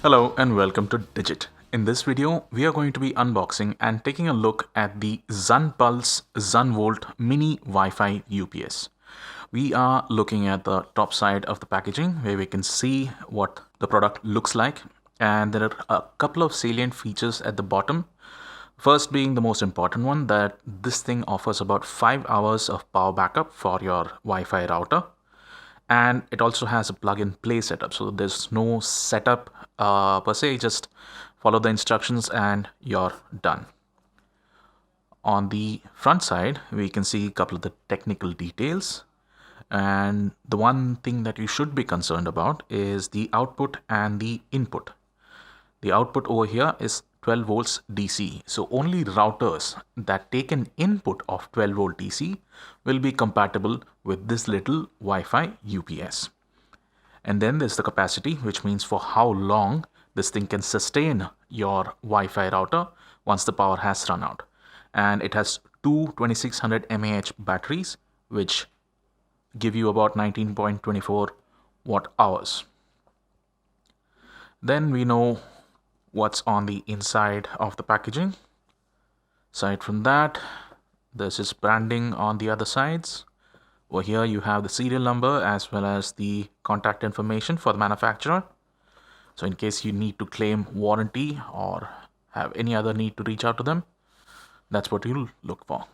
Hello and welcome to Digit. In this video, we are going to be unboxing and taking a look at the Zunpulse Zunvolt Mini Wi-Fi UPS. We are looking at the top side of the packaging where we can see what the product looks like, and there are a couple of salient features at the bottom. First being the most important one, that this thing offers about 5 hours of power backup for your Wi-Fi router, and it also has a plug and play setup, so there's no setup per se. Just follow the instructions and you're done. On the front side we can see a couple of the technical details, and the one thing that you should be concerned about is the output and the input. The output over here is 12 volts DC, so only routers that take an input of 12 volt DC will be compatible with this little Wi-Fi UPS. And then there's the capacity, which means for how long this thing can sustain your Wi-Fi router once the power has run out. And it has two 2600 mAh batteries, which give you about 19.24 watt hours. Then we know what's on the inside of the packaging. Aside from that, this is branding on the other sides. Over here you have the serial number as well as the contact information for the manufacturer. So in case you need to claim warranty or have any other need to reach out to them, that's what you'll look for.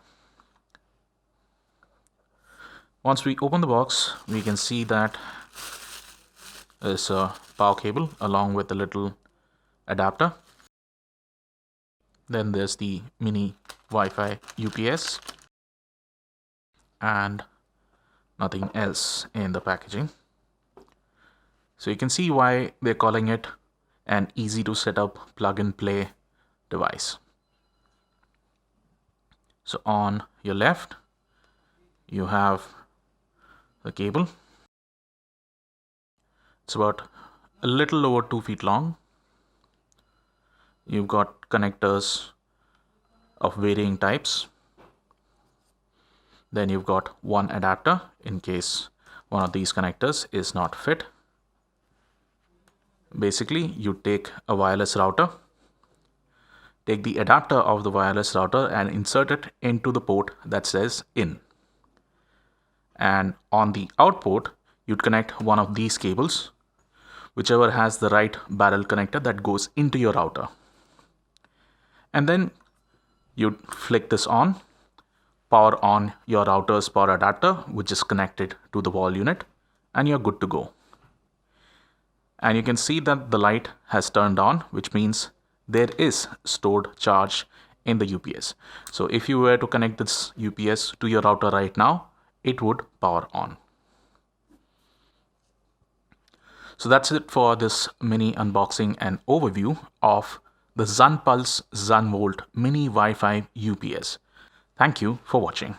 Once we open the box, we can see that there's a power cable along with a little adapter. Then there's the mini Wi-Fi UPS and nothing else in the packaging. So you can see why they're calling it an easy to set up plug and play device. So on your left you have the cable. It's about a little over 2 feet long. You've got connectors of varying types. Then you've got one adapter in case one of these connectors is not fit. Basically, you take a wireless router, take the adapter of the wireless router and insert it into the port that says in. And on the output, you'd connect one of these cables, whichever has the right barrel connector that goes into your router. And then you'd flick this on, power on your router's power adapter, which is connected to the wall unit, and you're good to go. And you can see that the light has turned on, which means there is stored charge in the UPS. So if you were to connect this UPS to your router right now, it would power on. So that's it for this mini unboxing and overview of the Zunpulse Zunvolt Mini Wi-Fi UPS. Thank you for watching.